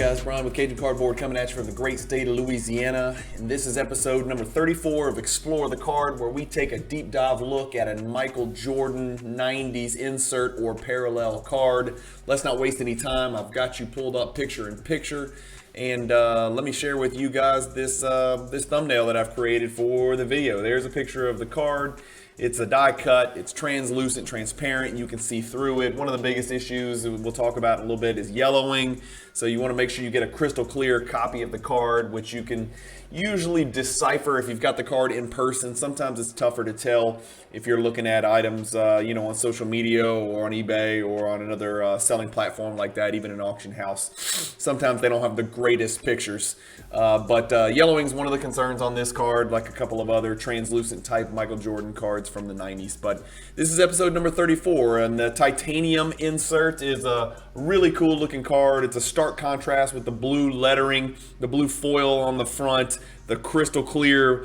guys, Brian with Cajun Cardboard coming at you from the great state of Louisiana. And this is episode number 34 of Explore the Card, where we take a deep dive look at a Michael Jordan 90s insert or parallel card. Let's not waste any time. I've got you pulled up picture in picture. And let me share with you guys this thumbnail that I've created for the video. There's a picture of the card. It's a die cut, it's translucent, transparent, you can see through it. One of the biggest issues we'll talk about in a little bit is yellowing. So you want to make sure you get a crystal clear copy of the card, which you can usually decipher if you've got the card in person. Sometimes it's tougher to tell if you're looking at items on social media or on eBay or on another selling platform like that, even an auction house. Sometimes they don't have the greatest pictures. But yellowing is one of the concerns on this card, like a couple of other translucent type Michael Jordan cards from the 90s. But this is episode number 34, and the titanium insert is a really cool looking card. It's a stark contrast with the blue lettering, the blue foil on the front, the crystal clear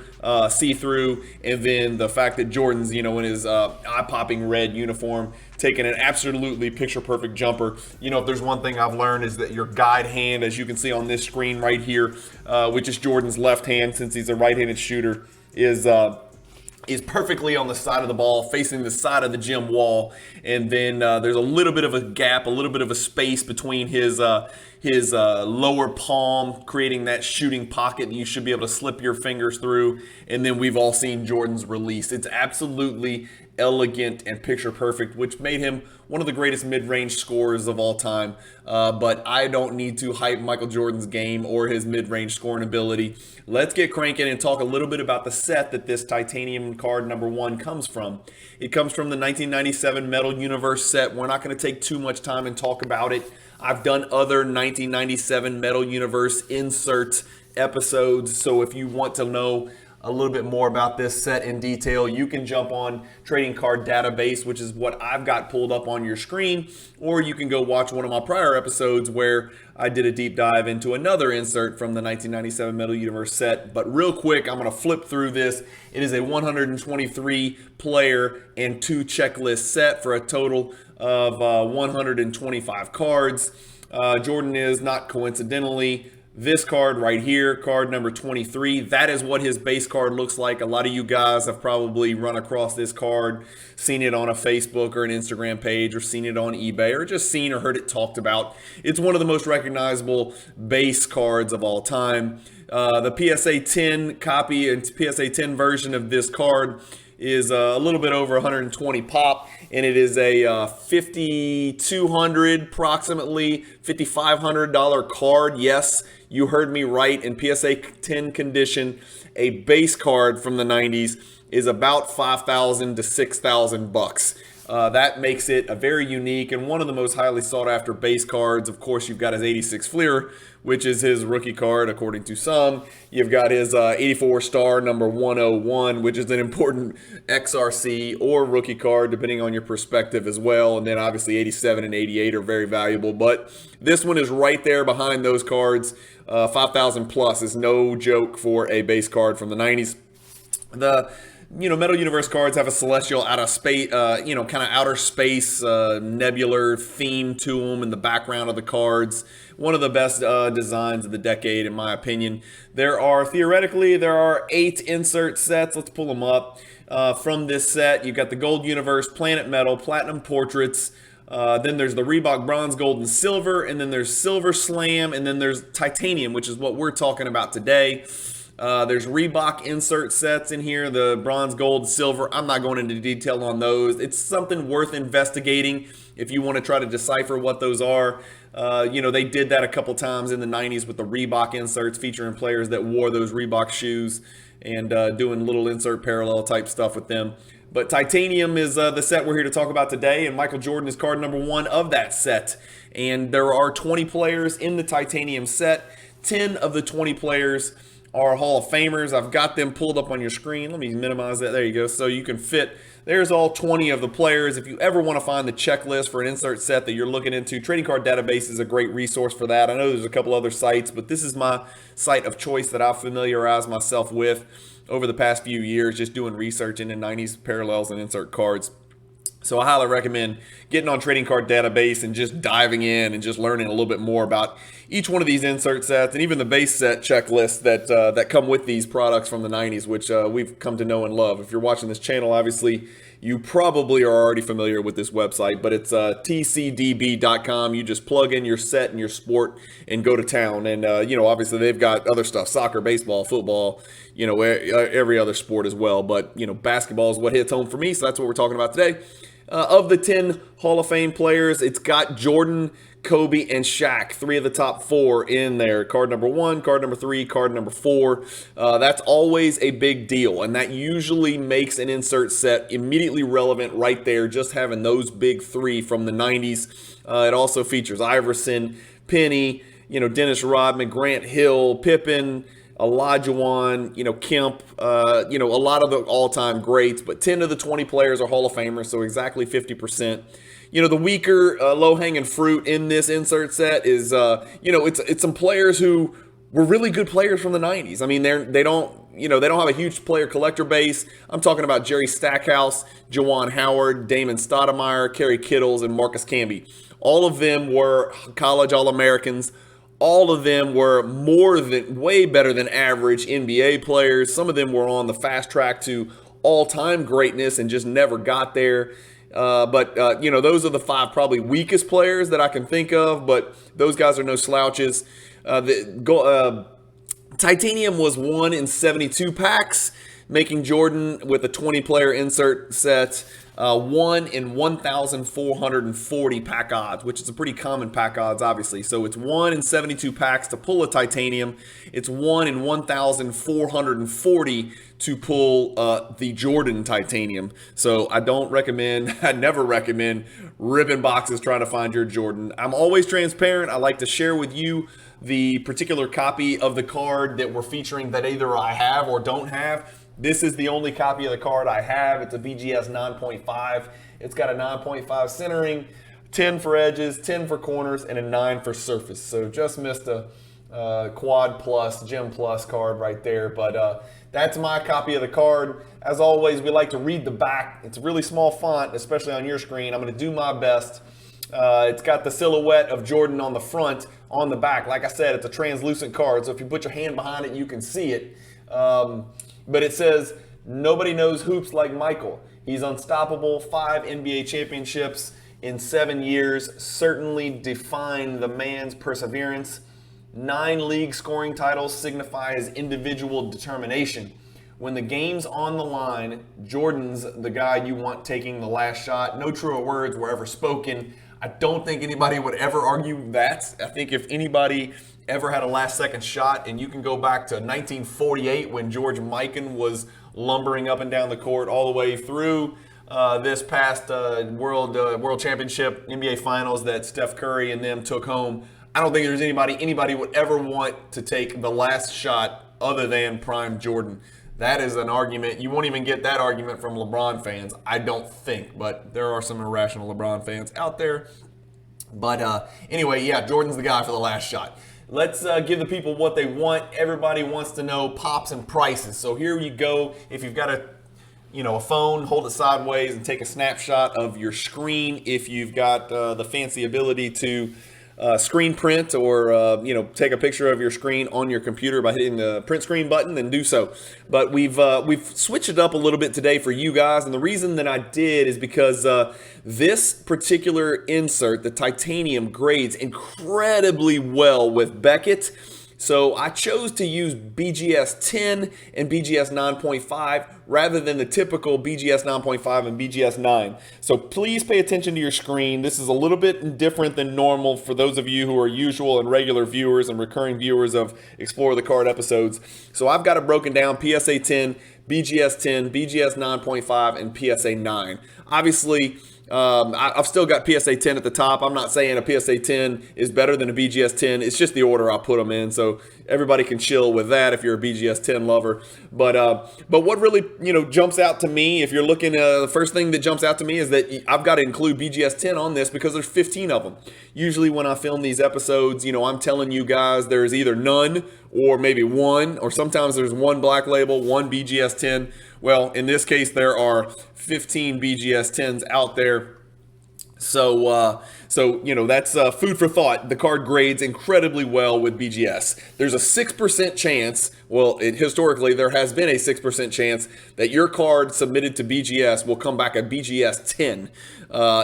see-through, and then the fact that Jordan's, in his eye-popping red uniform, taking an absolutely picture-perfect jumper. If there's one thing I've learned is that your guide hand, as you can see on this screen right here, which is Jordan's left hand since he's a right-handed shooter, is perfectly on the side of the ball, facing the side of the gym wall. And then there's a little bit of a gap, a little bit of a space between his lower palm, creating that shooting pocket that you should be able to slip your fingers through. And then we've all seen Jordan's release. It's absolutely elegant and picture perfect, which made him one of the greatest mid-range scorers of all time. But I don't need to hype Michael Jordan's game or his mid-range scoring ability. Let's get cranking and talk a little bit about the set that this titanium card number 1 comes from. It comes from the 1997 Metal Universe set. We're not going to take too much time and talk about it. I've done other 1997 Metal Universe insert episodes, so if you want to know a little bit more about this set in detail, you can jump on Trading Card Database, which is what I've got pulled up on your screen, or you can go watch one of my prior episodes where I did a deep dive into another insert from the 1997 Metal Universe set. But real quick, I'm going to flip through this. It is a 123 player and 2 checklist set for a total of 125 cards. Jordan is, not coincidentally, this card right here, card number 23. That is what his base card looks like. A lot of you guys have probably run across this card, seen it on a Facebook or an Instagram page, or seen it on eBay, or just seen or heard it talked about. It's one of the most recognizable base cards of all time. The PSA 10 copy and PSA 10 version of this card is a little bit over 120 pop, and it is a $5,200, approximately $5,500 card. Yes, you heard me right. In PSA 10 condition, a base card from the 90s is about $5,000 to $6,000. That makes it a very unique and one of the most highly sought after base cards. Of course, you've got his 86 Fleer, which is his rookie card according to some. You've got his 84 star number 101, which is an important XRC or rookie card depending on your perspective as well. And then obviously 87 and 88 are very valuable, but this one is right there behind those cards. 5,000 plus is no joke for a base card from the 90s. The Metal Universe cards have a celestial out of space, kind of outer space, nebular theme to them in the background of the cards. One of the best designs of the decade, in my opinion. Theoretically, there are 8 insert sets. Let's pull them up. From this set, you've got the Gold Universe, Planet Metal, Platinum Portraits. Then there's the Reebok Bronze, Gold, and Silver. And then there's Silver Slam. And then there's Titanium, which is what we're talking about today. There's Reebok insert sets in here, the bronze, gold, silver. I'm not going into detail on those. It's something worth investigating if you want to try to decipher what those are. They did that a couple times in the 90s with the Reebok inserts featuring players that wore those Reebok shoes and doing little insert parallel type stuff with them. But Titanium is the set we're here to talk about today, and Michael Jordan is card number 1 of that set. And there are 20 players in the Titanium set. 10 of the 20 players are Hall of Famers. I've got them pulled up on your screen. Let me minimize that. There you go. So you can fit, there's all 20 of the players. If you ever want to find the checklist for an insert set that you're looking into, Trading Card Database is a great resource for that. I know there's a couple other sites, but this is my site of choice that I've familiarized myself with over the past few years, just doing research into 90s parallels and insert cards. So I highly recommend getting on Trading Card Database and just diving in and just learning a little bit more about each one of these insert sets and even the base set checklist that come with these products from the 90s, which we've come to know and love. If you're watching this channel, obviously, you probably are already familiar with this website, but it's tcdb.com. You just plug in your set and your sport and go to town. And, obviously they've got other stuff, soccer, baseball, football, every other sport as well. But, basketball is what hits home for me, so that's what we're talking about today. Of the 10 Hall of Fame players, it's got Jordan, Kobe, and Shaq, 3 of the top 4 in there. Card number 1, card number 3, card number 4. That's always a big deal, and that usually makes an insert set immediately relevant right there, just having those big 3 from the 90s. It also features Iverson, Penny, Dennis Rodman, Grant Hill, Pippen, Olajuwon, Kemp, a lot of the all-time greats, but 10 of the 20 players are Hall of Famers, so exactly 50%. The weaker low-hanging fruit in this insert set is, it's some players who were really good players from the 90s. I mean, they don't have a huge player collector base. I'm talking about Jerry Stackhouse, Juwan Howard, Damon Stoudemire, Kerry Kittles, and Marcus Camby. All of them were college All-Americans. All of them were way better than average NBA players. Some of them were on the fast track to all-time greatness and just never got there. But those are the 5 probably weakest players that I can think of, but those guys are no slouches. Titanium was 1 in 72 packs, making Jordan with a 20-player insert set 1 in 1,440 pack odds, which is a pretty common pack odds, obviously. So it's 1 in 72 packs to pull a Titanium. It's 1 in 1,440 to pull the Jordan Titanium. So I never recommend ripping boxes trying to find your Jordan. I'm always transparent. I like to share with you the particular copy of the card that we're featuring that either I have or don't have. This is the only copy of the card I have. It's a BGS 9.5. It's got a 9.5 centering, 10 for edges, 10 for corners, and a 9 for surface. So just missed a quad plus, gem plus card right there. But that's my copy of the card. As always, we like to read the back. It's a really small font, especially on your screen. I'm going to do my best. It's got the silhouette of Jordan on the front, on the back. Like I said, it's a translucent card, so if you put your hand behind it, you can see it. But it says, nobody knows hoops like Michael. He's unstoppable, 5 NBA championships in 7 years, certainly define the man's perseverance. 9 league scoring titles signify his individual determination. When the game's on the line, Jordan's the guy you want taking the last shot. No truer words were ever spoken. I don't think anybody would ever argue that. I think if anybody ever had a last-second shot, and you can go back to 1948 when George Mikan was lumbering up and down the court all the way through this past World Championship NBA Finals that Steph Curry and them took home. I don't think there's anybody would ever want to take the last shot other than prime Jordan. That is an argument. You won't even get that argument from LeBron fans, I don't think. But there are some irrational LeBron fans out there. But anyway, yeah, Jordan's the guy for the last shot. Let's give the people what they want. Everybody wants to know pops and prices. So here you go. If you've got a phone, hold it sideways and take a snapshot of your screen. If you've got the fancy ability to screen print or take a picture of your screen on your computer by hitting the print screen button, then do so. But we've switched it up a little bit today for you guys, and the reason that I did is because this particular insert, the titanium, grades incredibly well with Beckett. So I chose to use BGS 10 and BGS 9.5 rather than the typical BGS 9.5 and BGS 9. So please pay attention to your screen. This is a little bit different than normal for those of you who are usual and regular viewers and recurring viewers of Explore the Card episodes. So I've got it broken down: PSA 10, BGS 10, BGS 9.5, and PSA 9. Obviously, I've still got PSA 10 at the top. I'm not saying a PSA 10 is better than a BGS 10. It's just the order I put them in, so everybody can chill with that if you're a BGS 10 lover. But what really jumps out to me, if you're looking, the first thing that jumps out to me is that I've got to include BGS 10 on this because there's 15 of them. Usually when I film these episodes, I'm telling you guys there's either none or maybe one, or sometimes there's one black label, one BGS 10. Well, in this case, there are 15 BGS 10s out there. So that's food for thought. The card grades incredibly well with BGS. There's a 6% chance. Well, historically there has been a 6% chance that your card submitted to BGS will come back a BGS 10.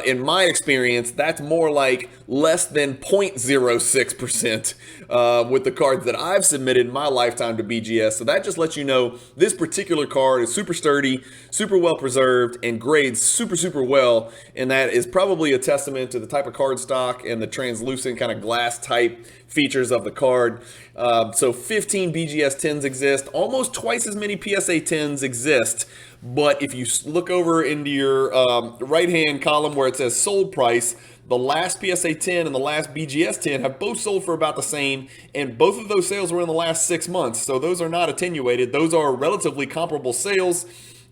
In my experience, that's more like less than 0.06% with the cards that I've submitted in my lifetime to BGS. So that just lets you know this particular card is super sturdy, super well preserved, and grades super, super well. And that is probably a testament to the type of card stock and the translucent kind of glass type features of the card. So 15 BGS 10s exist, almost twice as many PSA 10s exist. But if you look over into your right-hand column where it says sold price, the last PSA 10 and the last BGS 10 have both sold for about the same, and both of those sales were in the last 6 months. So those are not attenuated. Those are relatively comparable sales.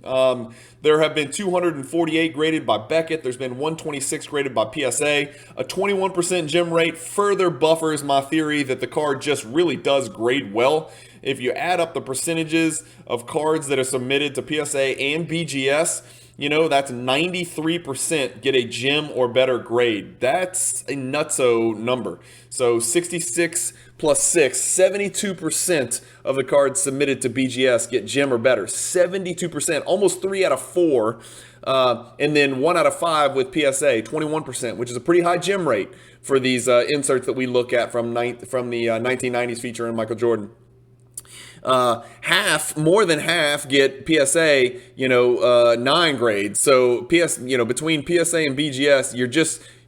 There have been 248 graded by Beckett. There's been 126 graded by PSA. A 21% gem rate further buffers my theory that the card just really does grade well. If you add up the percentages of cards that are submitted to PSA and BGS, that's 93% get a gem or better grade. That's a nutso number. So 66 plus 6, 72% of the cards submitted to BGS get gem or better. 72%, almost 3 out of 4. And then 1 out of 5 with PSA, 21%, which is a pretty high gem rate for these inserts that we look at from the 1990s featuring Michael Jordan. More than half get PSA, 9 grades. So between PSA and BGS,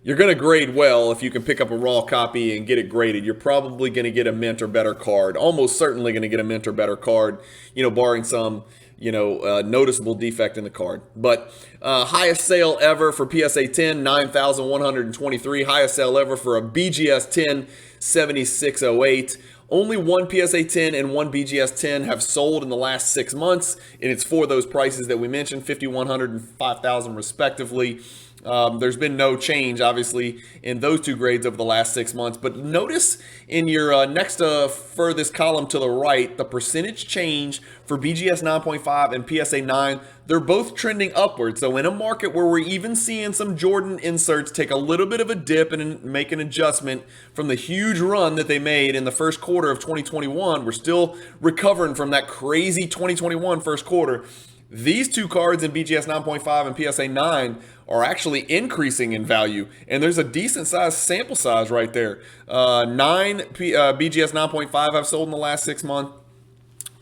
you're going to grade well if you can pick up a raw copy and get it graded. You're probably going to get a mint or better card. Almost certainly going to get a mint or better card, barring some, noticeable defect in the card. But highest sale ever for PSA 10, 9,123. Highest sale ever for a BGS 10, 7,608. Only one PSA 10 and one BGS 10 have sold in the last 6 months, and it's for those prices that we mentioned, 5,100 and 5,000 respectively. There's been no change, obviously, in those two grades over the last 6 months. But notice in your next furthest column to the right, the percentage change for BGS 9.5 and PSA 9, they're both trending upward. So in a market where we're even seeing some Jordan inserts take a little bit of a dip and make an adjustment from the huge run that they made in the first quarter of 2021, we're still recovering from that crazy 2021 first quarter. These two cards in BGS 9.5 and PSA 9 are actually increasing in value, and there's a decent sized sample size right there. 9 BGS 9.5 have sold in the last 6 months.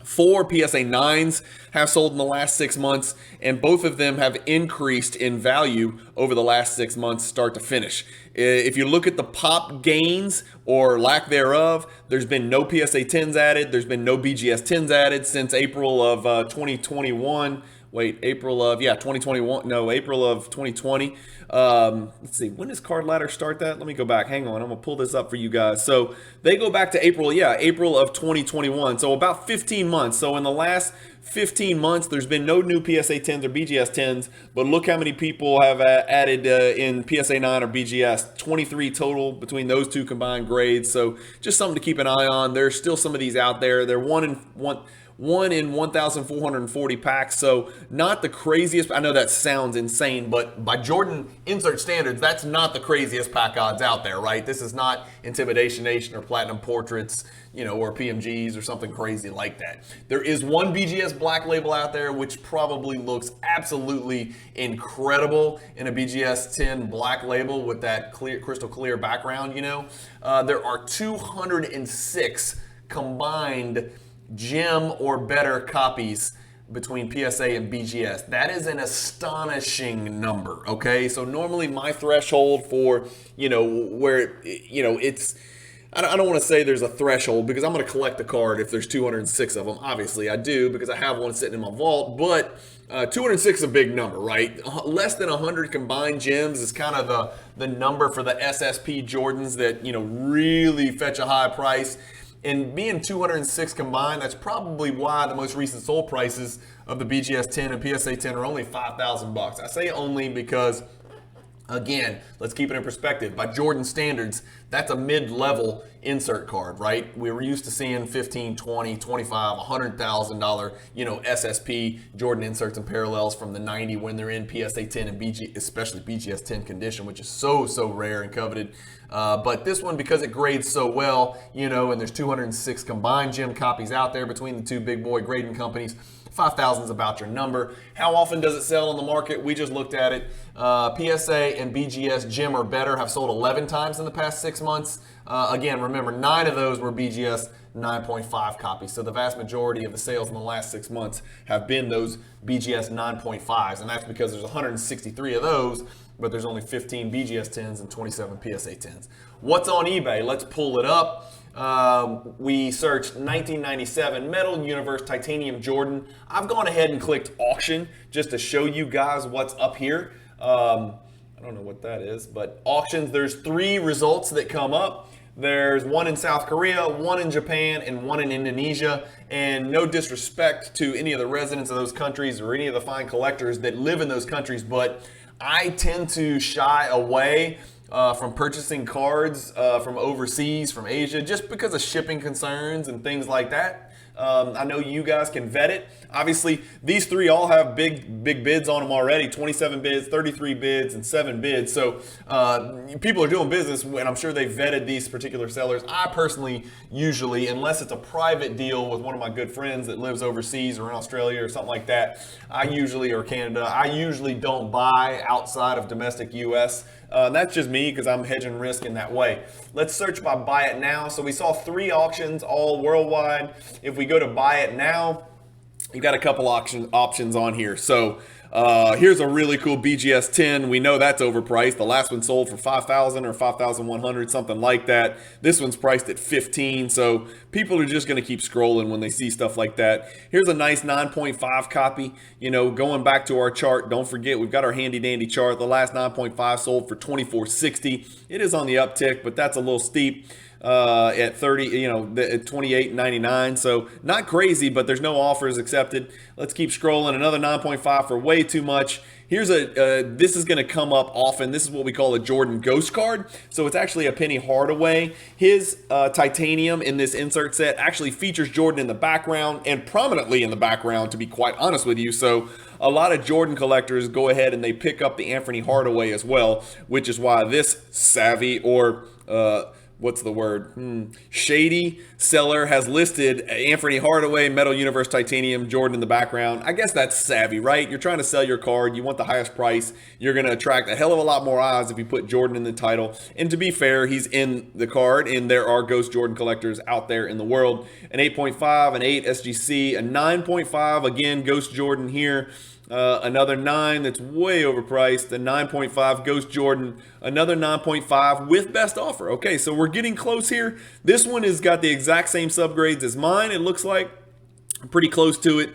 4 PSA 9s have sold in the last 6 months, and both of them have increased in value over the last 6 months, start to finish. If you look at the pop gains or lack thereof, there's been no PSA 10s added. There's been no BGS 10s added since April of 2021. April of 2020. Let's see, when does Card Ladder start that? Let me go back. Hang on, I'm gonna pull this up for you guys. So they go back to April of 2021. So about 15 months. So in the last 15 months, there's been no new PSA 10s or BGS 10s, but look how many people have added in PSA 9 or BGS. 23 total between those two combined grades. So just something to keep an eye on. There's still some of these out there. They're one in 1,440 packs, so not the craziest. I know that sounds insane, but by Jordan insert standards, that's not the craziest pack odds out there, right? This is not Intimidation Nation or Platinum Portraits, or PMGs or something crazy like that. There is one BGS black label out there, which probably looks absolutely incredible in a BGS 10 black label with that clear, crystal clear background, There are 206 combined gem or better copies between PSA and BGS. That is an astonishing number, okay? So normally my threshold for, where, it's, I don't want to say there's a threshold because I'm going to collect the card if there's 206 of them. Obviously I do because I have one sitting in my vault, but 206 is a big number, right? Less than 100 combined gems is kind of the number for the SSP Jordans that, really fetch a high price. And being 206 combined, that's probably why the most recent sold prices of the BGS 10 and PSA 10 are only $5,000. I say only because Again, let's keep it in perspective. By Jordan standards, that's a mid-level insert card, right? We were used to seeing 15, 20, 25, $100,000, SSP Jordan inserts and parallels from the 90 when they're in PSA 10 and especially BGS 10 condition, which is so rare and coveted. But this one, because it grades so well, and there's 206 combined gem copies out there between the two big boy grading companies, 5,000 is about your number. How often does it sell on the market? We just looked at it. PSA and BGS Gem or better have sold 11 times in the past 6 months. Again, remember, 9 of those were BGS 9.5 copies. So the vast majority of the sales in the last 6 months have been those BGS 9.5s. And that's because there's 163 of those, but there's only 15 BGS 10s and 27 PSA 10s. What's on eBay? Let's pull it up. We searched 1997 Metal Universe Titanium Jordan. I've gone ahead and clicked auction just to show you guys what's up here. I don't know what that is, but auctions, there's 3 results that come up. There's one in South Korea, one in Japan, and one in Indonesia. And no disrespect to any of the residents of those countries or any of the fine collectors that live in those countries, but I tend to shy away from purchasing cards from overseas, from Asia, just because of shipping concerns and things like that. I know you guys can vet it. Obviously, these 3 all have big bids on them already, 27 bids, 33 bids, and 7 bids. So people are doing business, and I'm sure they vetted these particular sellers. I personally, usually, unless it's a private deal with one of my good friends that lives overseas or in Australia or something like that, or Canada, I usually don't buy outside of domestic U.S. That's just me because I'm hedging risk in that way. Let's search by buy it now. So we saw 3 auctions all worldwide. If we go to buy it now, you've got a couple options on here. So here's a really cool BGS 10. We know that's overpriced. The last one sold for $5,000 or $5,100, something like that. This one's priced at $15,000. So people are just going to keep scrolling when they see stuff like that. Here's a nice 9.5 copy. Going back to our chart, don't forget we've got our handy dandy chart. The last 9.5 sold for $24.60. It is on the uptick, but that's a little steep. At 30, at $28.99. So not crazy, but there's no offers accepted. Let's keep scrolling. Another 9.5 for way too much. Here's this is going to come up often. This is what we call a Jordan Ghost card. So it's actually a Penny Hardaway. His titanium in this insert set actually features Jordan in the background and prominently in the background, to be quite honest with you. So a lot of Jordan collectors go ahead and they pick up the Anthony Hardaway as well, which is why this savvy or what's the word? Shady seller has listed Anthony Hardaway, Metal Universe Titanium, Jordan in the background. I guess that's savvy, right? You're trying to sell your card. You want the highest price. You're going to attract a hell of a lot more eyes if you put Jordan in the title. And to be fair, he's in the card, and there are Ghost Jordan collectors out there in the world. An 8.5, an 8 SGC, a 9.5, again, Ghost Jordan here. Another 9 that's way overpriced, a 9.5 Ghost Jordan, another 9.5 with best offer. Okay, so we're getting close here. This one has got the exact same subgrades as mine, it looks like. Pretty close to it.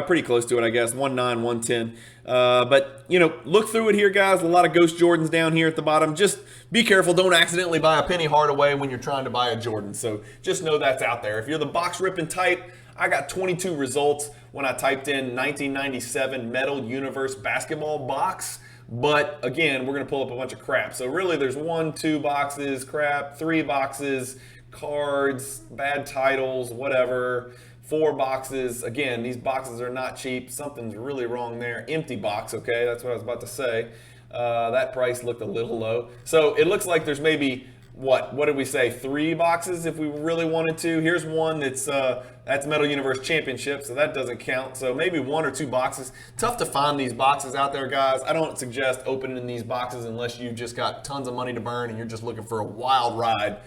Pretty close to it, I guess. 1.9, 1.10. But, look through it here, guys. A lot of Ghost Jordans down here at the bottom. Just be careful. Don't accidentally buy a Penny Hardaway when you're trying to buy a Jordan. So just know that's out there. If you're the box ripping type, I got 22 results when I typed in 1997 Metal Universe basketball box. But again, we're going to pull up a bunch of crap. So really there's 1, 2 boxes, crap, 3 boxes, cards, bad titles, whatever. 4 boxes. Again, these boxes are not cheap. Something's really wrong there. Empty box, okay? That's what I was about to say. That price looked a little low. So it looks like there's maybe, what did we say, 3 boxes if we really wanted to. Here's one that's Metal Universe Championship, so that doesn't count. So maybe 1 or 2 boxes. Tough to find these boxes out there, guys. I don't suggest opening these boxes unless you've just got tons of money to burn and you're just looking for a wild ride.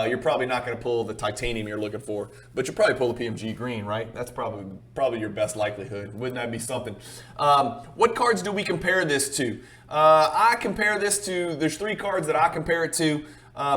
You're probably not going to pull the titanium you're looking for, but you'll probably pull the PMG green, right? That's probably your best likelihood. Wouldn't that be something? What cards do we compare this to? I compare this to, there's 3 cards that I compare it to.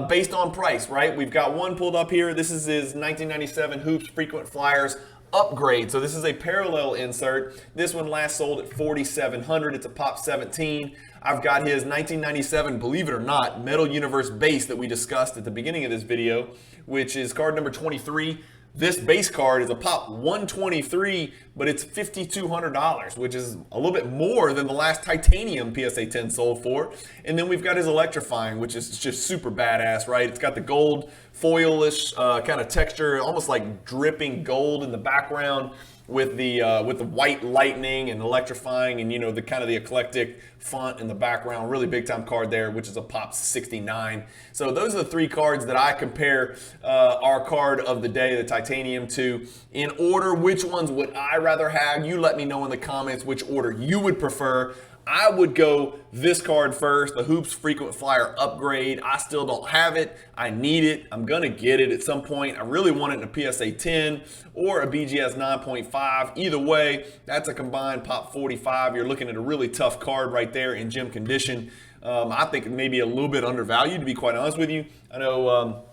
Based on price, right? We've got one pulled up here. This is his 1997 Hoops Frequent Flyers upgrade. So this is a parallel insert. This one last sold at $4,700. It's a pop 17. I've got his 1997, believe it or not, Metal Universe base that we discussed at the beginning of this video, which is card number 23. This base card is a pop 123, but it's $5,200, which is a little bit more than the last titanium PSA 10 sold for. And then we've got his electrifying, which is just super badass, right? It's got the gold foilish kind of texture, almost like dripping gold in the background, with the white lightning and electrifying, and the kind of the eclectic font in the background. Really big time card there, which is a pop 69. So those are the three cards that I compare our card of the day, the titanium, to. In order, which ones would I rather have? You let me know in the comments which order you would prefer. I would go this card first, the Hoops Frequent Flyer Upgrade. I still don't have it. I need it. I'm going to get it at some point. I really want it in a PSA 10 or a BGS 9.5. Either way, that's a combined pop 45. You're looking at a really tough card right there in gem condition. I think it may be a little bit undervalued, to be quite honest with you. I know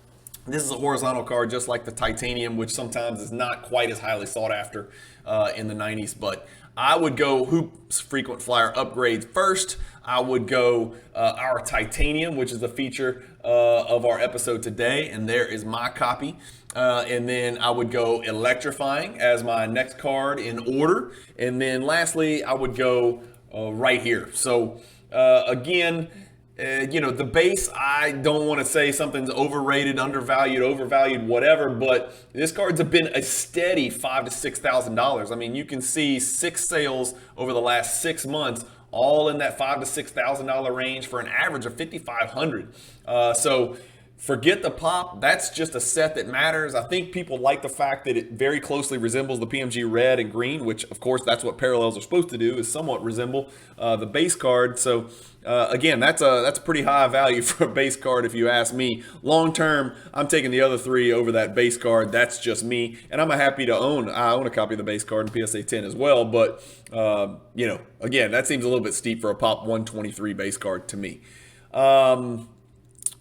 this is a horizontal card just like the titanium, which sometimes is not quite as highly sought after in the 90s, but I would go Hoops Frequent Flyer Upgrades first. I would go our titanium, which is a feature of our episode today, and there is my copy. And then I would go Electrifying as my next card in order. And then lastly, I would go right here. So again, the base, I don't want to say something's overrated, undervalued, overvalued, whatever, but this card's been a steady $5,000 to $6,000. I mean, you can see 6 sales over the last 6 months, all in that $5,000 to $6,000 range for an average of $5,500. So forget the pop. That's just a set that matters. I think people like the fact that it very closely resembles the PMG red and green, which of course that's what parallels are supposed to do, is somewhat resemble the base card. So again, that's a pretty high value for a base card if you ask me. Long term, I'm taking the other three over that base card. That's just me, and I'm happy to own. I own a copy of the base card in PSA 10 as well. But again, that seems a little bit steep for a pop 123 base card to me.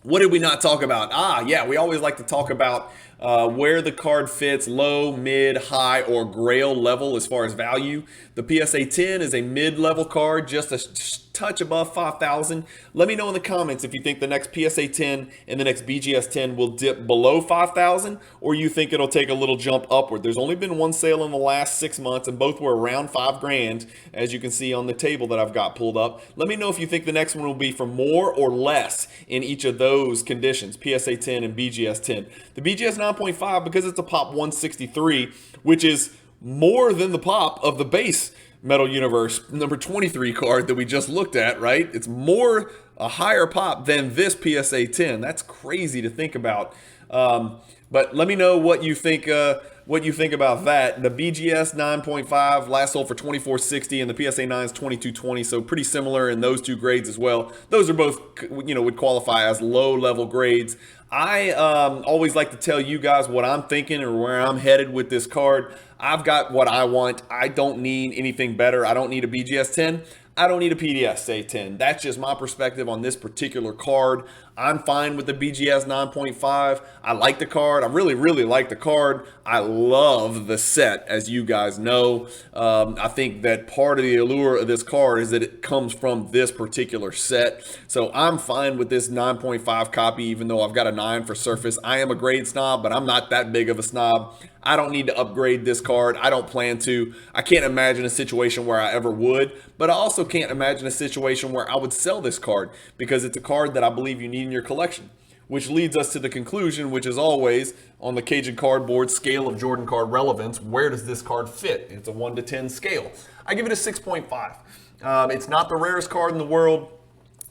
What did we not talk about? Yeah, we always like to talk about where the card fits, low, mid, high, or grail level as far as value. The PSA 10 is a mid-level card, just a touch above 5,000. Let me know in the comments if you think the next PSA 10 and the next BGS 10 will dip below 5,000, or you think it'll take a little jump upward. There's only been one sale in the last 6 months, and both were around $5,000, as you can see on the table that I've got pulled up. Let me know if you think the next one will be for more or less in each of those conditions, PSA 10 and BGS 10. The BGS 9.5, because it's a pop 163, which is more than the pop of the base Metal Universe number 23 card that we just looked at, right? It's a higher pop than this PSA 10. That's crazy to think about. But let me know what you think about that. The BGS 9.5 last sold for $2,460, and the PSA 9 is $2,220, so pretty similar in those two grades as well. Those are both, would qualify as low-level grades. I always like to tell you guys what I'm thinking or where I'm headed with this card. I've got what I want. I don't need anything better. I don't need a BGS 10. I don't need a PDS 10. That's just my perspective on this particular card. I'm fine with the BGS 9.5. I like the card. I really, really like the card. I love the set, as you guys know. I think that part of the allure of this card is that it comes from this particular set. So I'm fine with this 9.5 copy, even though I've got a 9 for Surface. I am a grade snob, but I'm not that big of a snob. I don't need to upgrade this card. I don't plan to. I can't imagine a situation where I ever would, but I also can't imagine a situation where I would sell this card, because it's a card that I believe you need in your collection. Which leads us to the conclusion, which is always on the Cajun cardboard scale of Jordan card relevance, where does this card fit? It's a 1 to 10 scale. I give it a 6.5. It's not the rarest card in the world.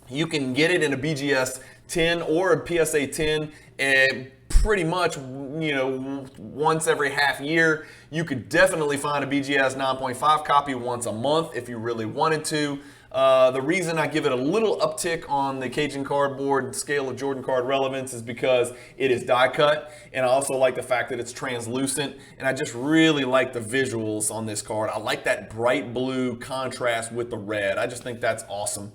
You can get it in a BGS 10 or a PSA 10 and pretty much, once every half year. You could definitely find a BGS 9.5 copy once a month if you really wanted to. The reason I give it a little uptick on the Cajun cardboard scale of Jordan card relevance is because it is die cut, and I also like the fact that it's translucent, and I just really like the visuals on this card. I like that bright blue contrast with the red. I just think that's awesome.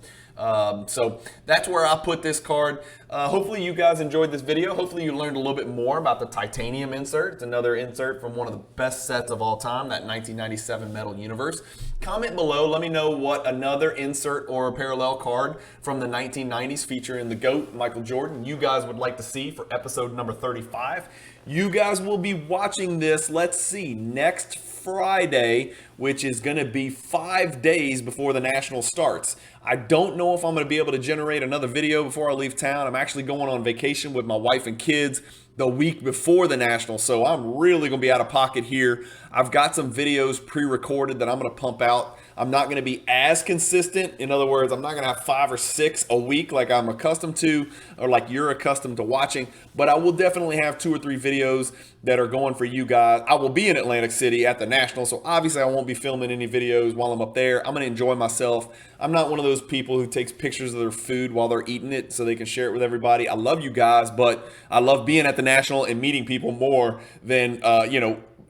So that's where I put this card. Hopefully you guys enjoyed this video. Hopefully you learned a little bit more about the titanium insert. It's another insert from one of the best sets of all time, that 1997 Metal Universe. Comment below, let me know what another insert or a parallel card from the 1990s featuring the GOAT, Michael Jordan, you guys would like to see for episode number 35. You guys will be watching this, let's see, next Friday, which is going to be 5 days before the National starts. I don't know if I'm going to be able to generate another video before I leave town. I'm actually going on vacation with my wife and kids the week before the National, so I'm really going to be out of pocket here. I've got some videos pre-recorded that I'm going to pump out. I'm not going to be as consistent. In other words, I'm not going to have 5 or 6 a week like I'm accustomed to or like you're accustomed to watching, but I will definitely have 2 or 3 videos that are going for you guys. I will be in Atlantic City at the National, so obviously I won't be filming any videos while I'm up there. I'm going to enjoy myself. I'm not one of those people who takes pictures of their food while they're eating it so they can share it with everybody. I love you guys, but I love being at the National and meeting people more than,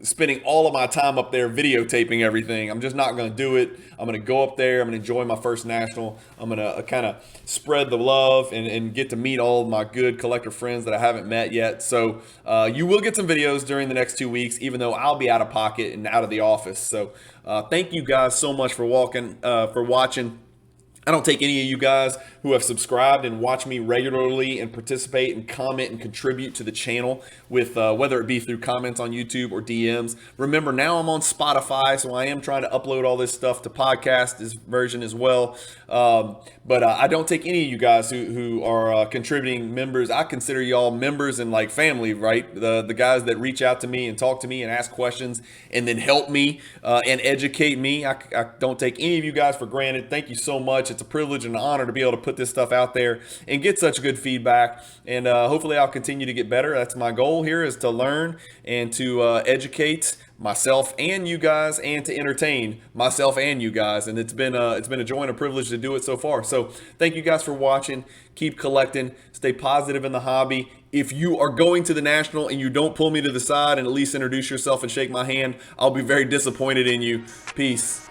spending all of my time up there videotaping everything. I'm just not going to do it. I'm going to go up there. I'm going to enjoy my first National. I'm going to kind of spread the love and get to meet all of my good collector friends that I haven't met yet. So you will get some videos during the next 2 weeks, even though I'll be out of pocket and out of the office. So thank you guys so much for watching. I don't take any of you guys who have subscribed and watch me regularly and participate and comment and contribute to the channel with whether it be through comments on YouTube or DMs. Remember, now I'm on Spotify, so I am trying to upload all this stuff to podcast this version as well. But I don't take any of you guys who are contributing members. I consider y'all members and like family, right? The guys that reach out to me and talk to me and ask questions and then help me and educate me. I don't take any of you guys for granted. Thank you so much. It's a privilege and an honor to be able to put this stuff out there and get such good feedback. And hopefully I'll continue to get better. That's my goal here, is to learn and to educate myself and you guys, and to entertain myself and you guys. And it's been a joy and a privilege to do it so far. So thank you guys for watching. Keep collecting. Stay positive in the hobby. If you are going to the National and you don't pull me to the side and at least introduce yourself and shake my hand, I'll be very disappointed in you. Peace.